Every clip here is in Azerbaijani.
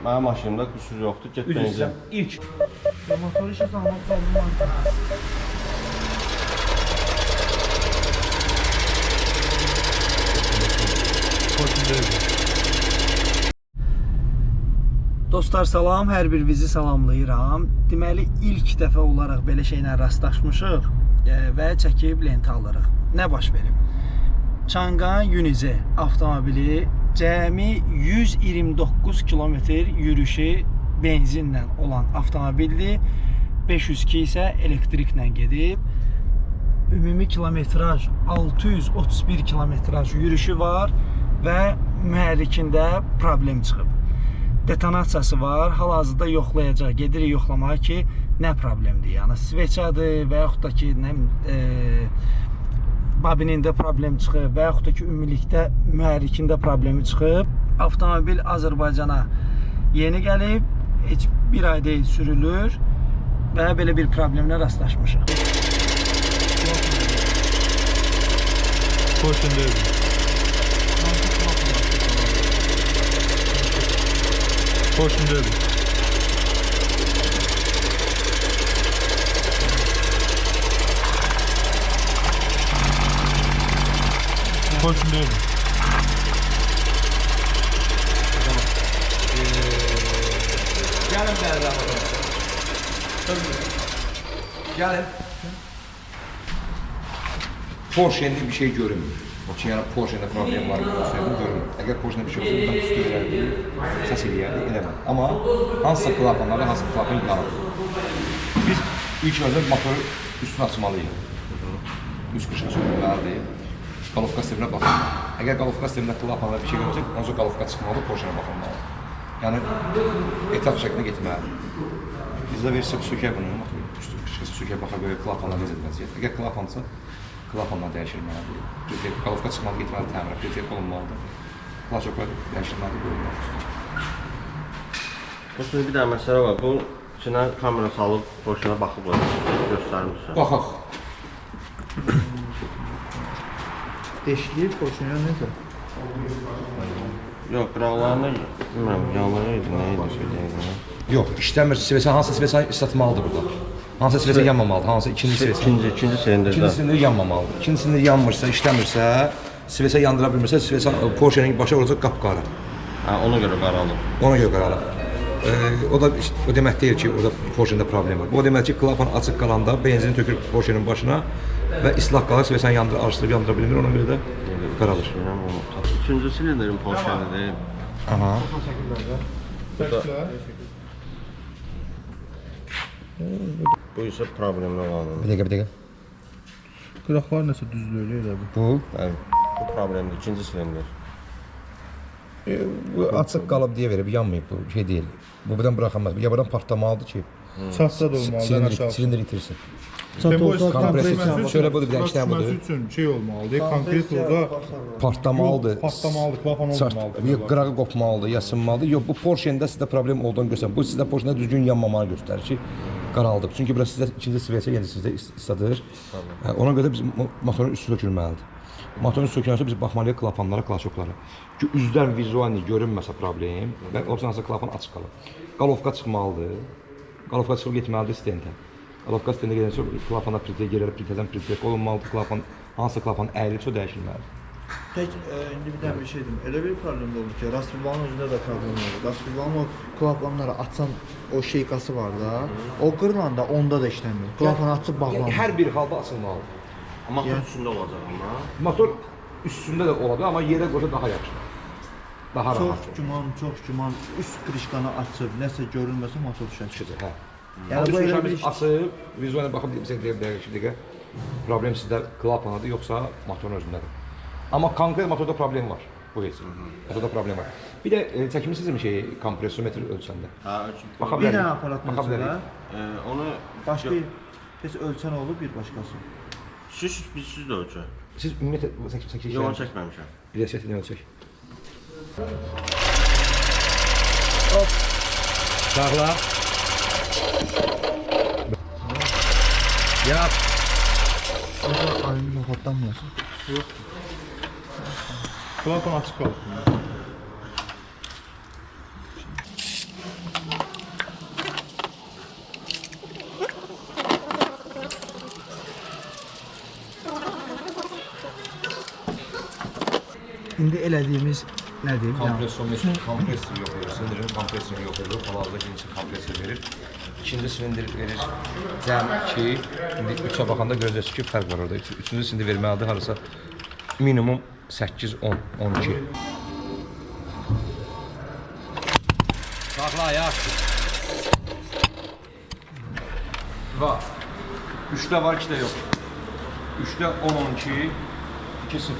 Mənim maşınımda qüsur yoxdur, get benzin. İlk. Motor işi salmaq olmaz. Dostlar salam, hər birinizi salamlayıram. Deməli ilk dəfə olaraq belə şeylə rastlaşmışıq və çəkib lentə alırıq. Nə baş verib? Changan Unize avtomobili cəmi 129 kilometr yürüyüşü benzinlə olan avtomobildir. 502 isə elektriklə gedib. Ümumi kilometraj 631 kilometraj yürüyüşü var və mühərrikində problem çıxıb. Detonasiyası var, hal-hazırda yoxlayacaq, gedirik yoxlamağa ki, nə problemdir, yəni sveçadır və yaxud da ki, babinində problem çıxıb və yaxud da ki, ümumilikdə mühərrikində problemi çıxıb. Avtomobil Azərbaycana yeni gəlib, heç bir ay deyil sürülür və belə bir problemlə rastlaşmışıq. Porsche Porsche Derby. Porsche Derby. Gelin beraber bakalım. Gelin. Porsche'nin bir şey görünmüyor. Yani Porsche'nin problem var görünmüyor. Eğer Porsche'nin bir şey olsa buradan tutuyorlardı, ses eləyərdi, eləmədi. Amma hansısa klapanlarda, hansısa klapan yanır. Biz ilk önce motoru üstünü açmalıyıq. Üst qışını sökülməlidir. Qalovka sisteminə baxılmalı. Eğer qalovka sistemində klapanlarda bir şey görürsək, onca qalovka çıxmalıdır, Porsche'ne baxılmalı. Yani etap şəklində getməlidir. Bizdə verirsə sökər bunu, üstü qışqısı sökər baxa görə klapanlar necədir vəziyyət. Eğer klapansa, klapanlar dəyişilməlidir. Qalovka çıxmalı, getməli təmirə, pretek olunmalıdır. Klaçoklar dəyişilməlidir, görülməlidir. Şimdi bir dənə məsələ var, bu içinə kamera salıb, Porsche'na baxıb göstərmişsən. Baxaq. Deşliyib Porsche'ya necə? Yox, qıraqlarında, bilmirəm, yanlarıydı, nə idi söyləyəndə? Yox, işləmir. Sveçan, hansı sveçan islatmalıdır burada? Hansı sveçan yanmamalıdır? Hansı ikinci sveçan? İkinci silindirdə. İkinci silindir yanmamalıdır. İkinci silindir yanmırsa, işləmirsə, sveçan yandıra bilmirsə, sveçan Porsche'nin başı olacaq qapqara. Hə, ona görə qaralıb. Ona görə qaralıb. O da o demək deyil ki, orada Porsche'nin problem var. O demək ki, klapan açıq qalanda benzini tökür Porsche'nin başına və islah qalır, sveçan açılıb yandıra bilmir, ona görə də qaralır. Üçüncü silindirin Porsche'nidir. Aha. Bu isə problemli olanı. Bir dəqiqə. Qıraqlar nəsə düzlüyor elə bu. Bu? Bəli, bu problemdir, ikinci silindir. Bu açıq qalıb deyə verib, yanmayıb bu şey deyil. Bu buradan buraxılmaz. Ya buradan partlamalıdır ki, Çatsa da olmalıdır aşağı. silindir itirsin. Kompresör Şöyle budur, bir dənə işləm budur. üçün şey olmalıdır. Konkret orada Partlamalıdır. patlamalıdır, klapan olmalıdır. Ya qırağı qopmalıdır, ya sınmalıdır. Yox, bu Porsche'ndə sizdə problem olduğunu göstərir. Bu sizdə Porsche'ndə düzgün yanmamağı göstərir ki, qaraldı. Çünki burası sizdə ikinci sveçə, yəni sizdə istadır. Ona görə biz motorun üstü sökülməlidir. Motorun söküləndən sonra biz baxmalıyıq klapanlara, klaçoklara. Ki, üzdən vizualni görünməsə problem və opsiyonası klapan açıq qalır. Qalovka çıxmalıdır. Qalovka çıxıb getməlidir stentə. Qalovka stentə gedəndən sonra klapana pritek yerlərə pritezən pritek olunmalıdır. Klapan, hansı klapan əyilibsə o dəyişilməlidir. Tək indi bir dənə bir şey deyim. Elə bir problem də olur ki, Raspilvanın özündə də problem olur. Raspilvanın o klapanları açan o şeykası var da, o qırılanda onda da işləmir. Klapanı açıb bağlanmır. Hər bir halda açılmalıdır. Motor üstündə olacaq amma. Motor üstündə də ola bilər, amma yerə qoysa daha yaxşı. Daha rahat. Çox güman üst krişkanı açıb, nəsə görünməsə motor düşəcək. Düşəcək, hə. Yəni bu elə bir biz açıb, vizualına baxıb bizə dəqiqə problem sizdə klapanadır, yoxsa motorun özündədir. Amma konkret motorda problem var. Bu heç. Motorda problem var. Bir də çəkimisinizmi şeyi, kompresometr ölçəndə? Hə, ölçüm. Baxa bir bilərik. dənə aparatın içində Onu başqa heç ölçən olub bir başqası. siz də ölçək. Siz ümumiyyətlə çəkir. Yox, çəkməmişəm. Bir də çətin ölçək. Hop. Sağla. Yap. Orada alüminyum hotlanmıyorsun. Yok. Klapan açık kalır. indi elədiyimiz nədir? Kompresyon kompresör yok verir. Silindirin kompresörü yok verir. Hal-hazırda ikincisi kompresör verir. İkinci silindir verir. Cəm 2. İndi 3'e baxanda görəcəksiniz ki, fərq var orada. Üçüncü silindir verməlidir harasa minimum 8, 10, 12. Saxla ayak. Var. 3'te var, 2'de yok. 3'te 10, 12, 2, 0.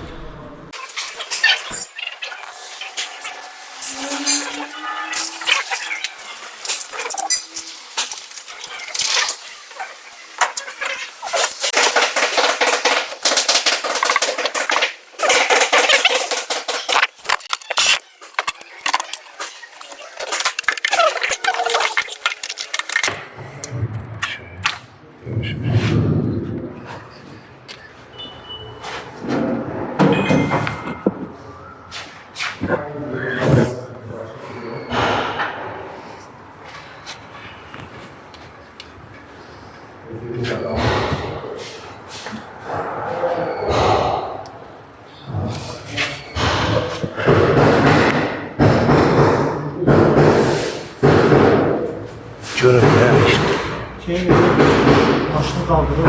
Maşını kaldırır.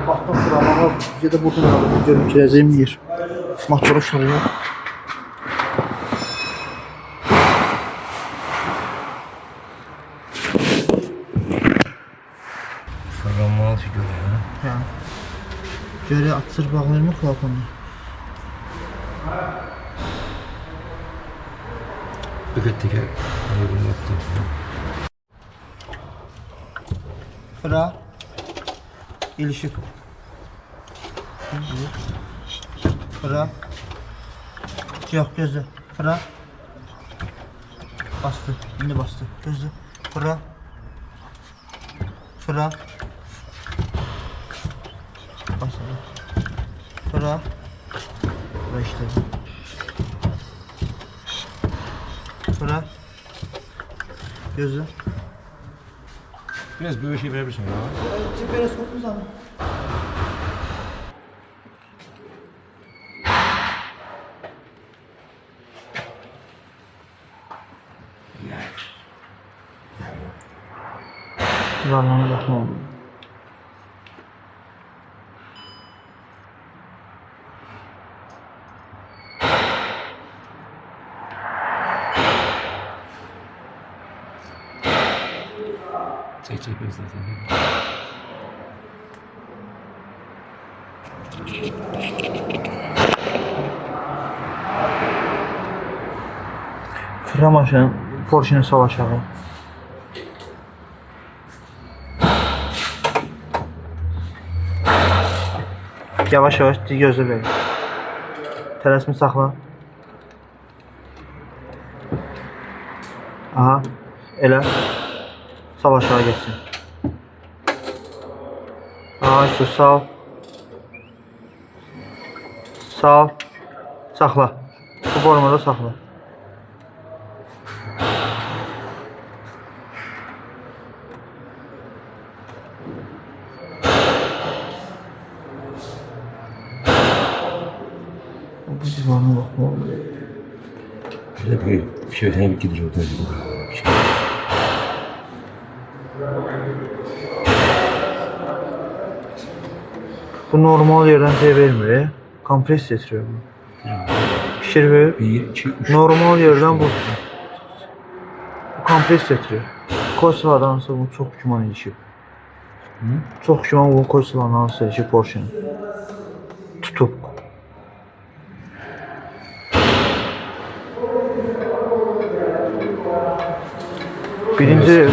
Alttan sıralama ya da buradan alır. Görüntüleyeceğim yer. Motoru şuraya. Fırlanmalı figür ya. Ha. Göre atır bağlar mı klapanı? Ögəttəki ayıbını yaptım. Fıra. İlişik. Fıra. Yok gözle. Fıra. Bastı. Şimdi bastı. Gözle. Fıra. Fıra. Bastı. Fıra. Fıra işte. Fıra. Gözle. Biraz böyle şey verebilirsin ya. Biraz kokuz ama. Kulağına bakma oldu. Çek biraz daha. Fıra maşın Porsche'nin sol aşağı. Yavaş yavaş gözle ver. Tələsmi saxla. Aha. Elə. Sal aşağı geçsin. Aha şu sal. Sal. Saxla. Bu formada saxla. Bu divana bakma oldu. Şöyle bir şöyle bir gidiyor da. Bu normal yerden şey vermir. Kompres getiriyor bu. Pişir ver. 1, 2, 3. Normal yerden bu. Bu kompres getiriyor. Koysalardansa bu çok güman ilişib. Çok güman bu koysalardansa ilişib Porsche'nin. Tutub. Birinci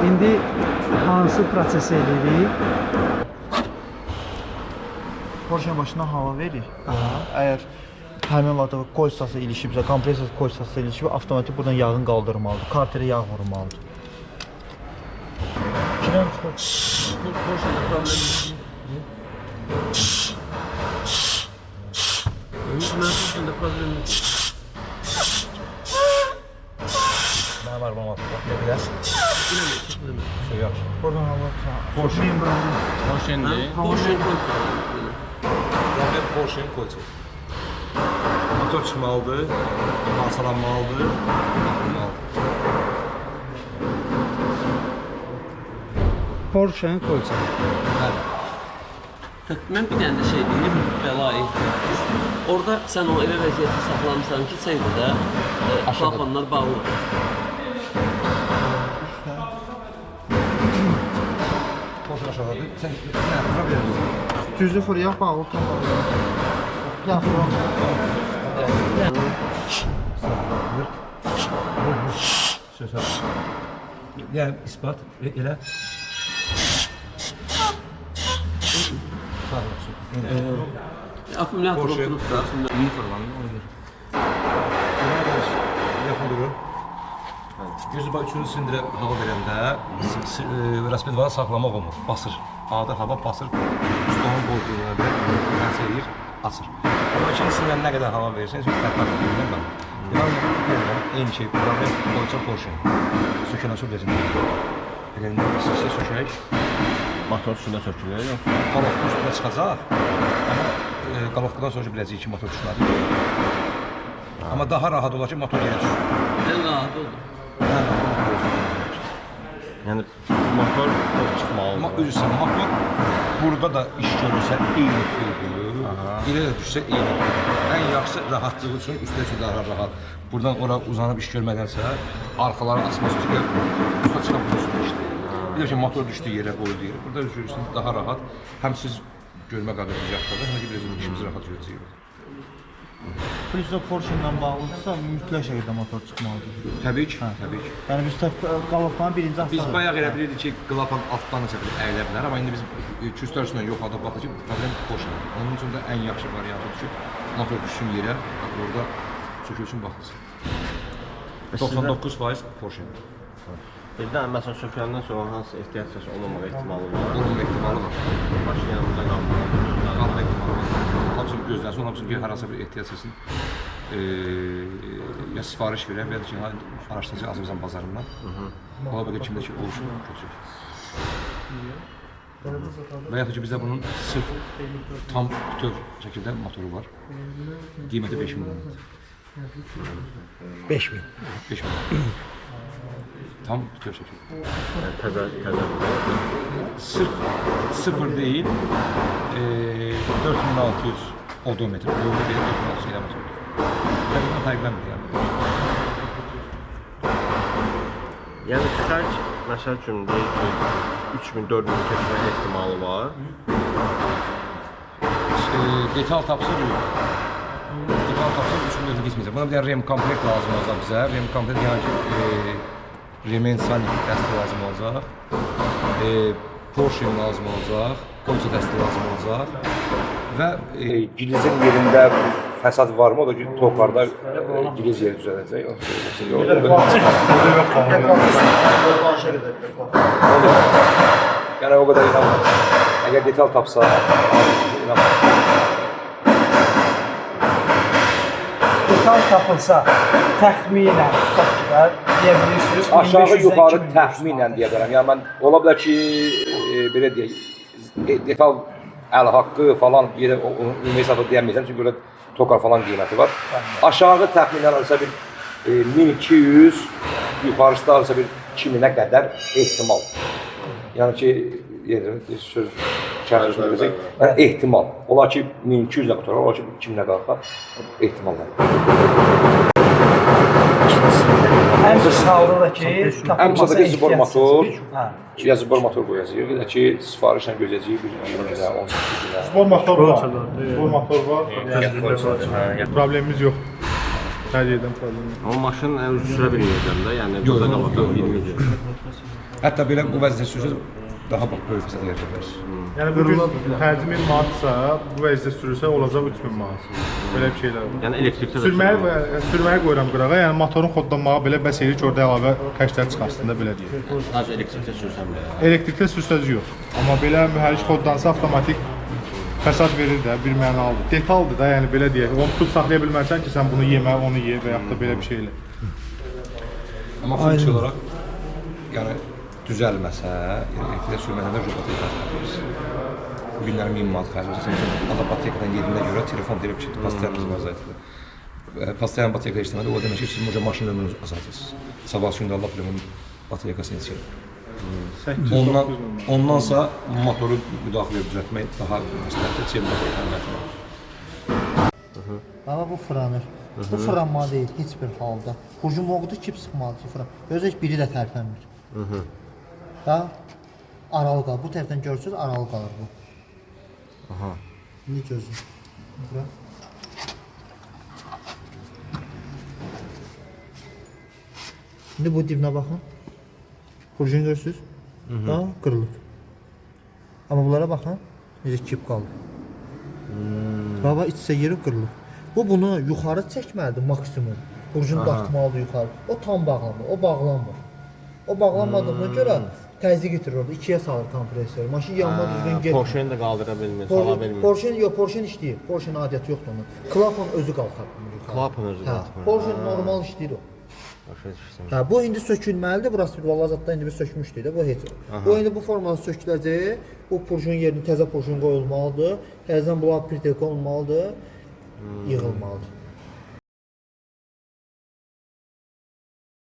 İndi hansı proses edirik? Porsche'nin başına hava verir. Eğer həmin vaxtda koy hissası ilişibsə, kompresor koy hissası ilişib, avtomatik buradan yağın qaldırmalıdır. Karterə yağ vurmalıdır. İçindən çıxır. Bu Porsche'nin problemi. Porsche'nin problemi. Hə, var motor. Bax, biraz. Şey yaxşı. Oradan hava. Porsche. Porsche-dir. Yəni Porsche-nin kolçu. Motor çıxmalıdır, parçalanmalıdır, baxılmalıdır. Porsche-nin kolçası. Bəli. Mən bir dənə də şey deyim, bəla ehtiyac. Orada sən o elə vəziyyətdə saxlamısan ki, sən də klapanlar bağlı. Porsche aşağıdadır. Sən nə yapacaq biləmizsin? Düzlü fırıya bağlı tam bağlı. Yan Söz var. Yəni isbat elə. Sağ olsun. Akkumulyator oturub da. İyi fırlanır, ona görə. Yaxın durur. Gözü bax, üçüncü sindirə hava verəndə rasmetvalı saxlamaq olmur, basır. Adi hava basır, üstünün boyduğuna bir təsir edir, açır. Amma ikinci sindirə nə qədər hava verirsən, heç fərq etmir, qalır. Yəni, eyni şey, problem boyunca Porsche. Sökən açıb deyəcəm. Elə istəyirsə sökək. Motor üstündə sökülür, yox? Qalovka üstünə çıxacaq, amma qalovkadan sonra biləcəyik ki, motor düşmədi. Amma daha rahat olar ki, motor yerə düşür. Ən rahat olur. Yəni motor çıxmalıdır. Amma üzrsən, motor burada da iş görürsə eyni puldur, elə də düşsə eyni puldur. Ən yaxşısı rahatlığı üçün üstə üçün daha rahat. Buradan ora uzanıb iş görmədənsə, arxaları açmaq üçün usta çıxan bunun üstündə işləyir. Bir də ki, motor düşdüyü yerə, qoyduğu yerə. Burada üzrsən daha rahat, həm siz görmə qabiliyyəti yaxşıdır, həm də ki, biraz işimizi rahat görəcəyik. Plus da Porsche ilə bağlıdırsa mütləq şəkildə motor çıxmalıdır. Təbii ki, təbii ki. Yəni biz qalxmanın birinci Biz astarı. bayaq elə bilirdik ki, klapan altdan nəsə bir əyilə bilər, amma indi biz küstər üstündən yoxladıq, baxdıq ki, problem Porsche. Onun üçün də ən yaxşı variantı ki, motor düşsün yerə, orada sökülsün, baxılsın. 99% Porsche. Bir də məsələn söküləndən sonra hansı ehtiyac səsi olmamaq ehtimalı var? Olma ehtimalı var. Maşın yanımızda qalmalı. Qalma ehtimalı var. Hamısını gözlənsin, onun üçün ki, hər hansı bir ehtiyac səsin ya sifariş verək, və ya da ki, araşdıracaq Azərbaycan bazarından. Ola belə kimdə ki, olsun, götürək. Və yaxud ki, bizdə bunun sırf tam bütöv şəkildə motoru var. Qiyməti 5 min manat. 5 min. 5 min. Tam bütöv şəkildə. Təzə. Sırf sıfır deyil, 4600 odometr, böyüdə bir 4600 kilometr. Təbii ki, fərqlənmir yəni. Yəni xərc məsəl üçün deyir ki 3000-4000 keçmək ehtimalı var. Detal tapsır yox. Detal tapsır 3000 keçməyəcək. Buna bir dənə rem komplekt lazım olacaq bizə. Rem komplekt yəni ki, remen sanik dəsti lazım olacaq. Porsche lazım olacaq, Porsche dəsti lazım olacaq və gilizin yerində fəsad varmı? O da ki, toklarda giliz yeri düzələcək. Yəni o qədər inanmır. Əgər detal tapsa, inanmır. Detal tapılsa, təxminən tutaq ki də deyə bilirsiniz. Aşağı yuxarı təxminən deyə bilərəm. Yəni mən ola bilər ki, belə deyək, detal əl haqqı falan yerə ümumi hesabı deyəməyəcəm, çünki orada tokar falan qiyməti var. Aşağı təxminən alsa bir 1200, yuxarısı da alsa bir 2000-ə qədər ehtimal. Yəni ki, söz kərəş edəcək, ehtimal. Olar ki, 1200-ə qutar, olar ki, 2000-ə qalxar, ehtimal var. Ən sağlıqlı da ki, tapılması zibor motor, ya zibor motor qoyacaq, ya da ki, sifarişlə gözəcəyik bir 20 günə, 18 günə. Spor motor var. Spor motor var. Problemimiz yox. Hər yerdən problem yox. Amma maşın sürə bilməyəcəm də, yəni burada qalacaq 20 gün. Hətta belə bu vəziyyətdə sürsəz, daha böyük fəsad yaradırlar. Yəni bugün xərci 1000 manatsa, bu vəziyyətdə sürürsə olacaq 3000 manat. Belə bir şeylər var. Yəni elektrikli də Sürməyi qoyuram qırağa, yəni motorun kodlanmağı belə bəs eləyir ki, orada əlavə xərclər çıxarsın da belə deyək. sadəcə elektrikli sürsəm də. Elektrikli sürsəz yox. Amma belə mühərrik kodlansa avtomatik fəsad verir də, bir mənalıdır. Detaldır da, yəni belə deyək. Onu tutub saxlaya bilmərsən ki, sən bunu yemə, onu ye və yaxud da belə bir şeylə. Amma funksiya olaraq yəni düzəlməsə, elektriklə sürmədən də bateyka tapırız. Bu günlər 1000 manat xərcləyirsən. Ada bateykadan yediyinə görə telefon deyib ki, pastayanınız var zaten. Pastayan bateyka işləmədə o demək ki, siz məncə maşın ömrünüzü azaltırsınız. Sabah gündə Allah bilir bunun bateykasını içir. Ondansa motoru müdaxilə düzəltmək daha məsləhətli, çevir bateykanı. Ama bu fırlanır. Bu fırlanma değil hiç bir halda. Hücum oldu ki sıxmalı ki fırlan. Özü heç biri də tərpənmir. Da aralı qalır. Bu tərəfdən görürsünüz aralı qalır bu. Aha. İndi gözün. Bura. İndi bu dibinə baxın. Hücum görürsünüz. Da qırılıb. Amma bunlara baxın. Necə kip qalır. Baba iç-içə yerib qırılıb. Bu bunu yuxarı çəkməlidir maksimum. Burcunu dartmalıdır yuxarı. O tam bağlanmır, o bağlanmır. O bağlanmadığına görə təzyiq itirir orada. 2-yə salır kompressoru. Maşın yanma düzgün getmir. Porsche'ni də qaldıra bilmir, sala bilmir. Porsche işləyir. Porsche'nin adiyyəti yoxdur onun. Klapan özü qalxar. Klapan özü qalxmır. Porsche normal işləyir o. Başa düşdüm. Hə, bu indi sökülməlidir. Burası bir valazatda indi biz sökmüşdük də. Bu heç. Bu indi bu formada söküləcək. Bu Porsche'nin yerinə təzə Porsche'nin qoyulmalıdır. Təzədən bunlar pritek olmalıdır. Yığılmalıdır.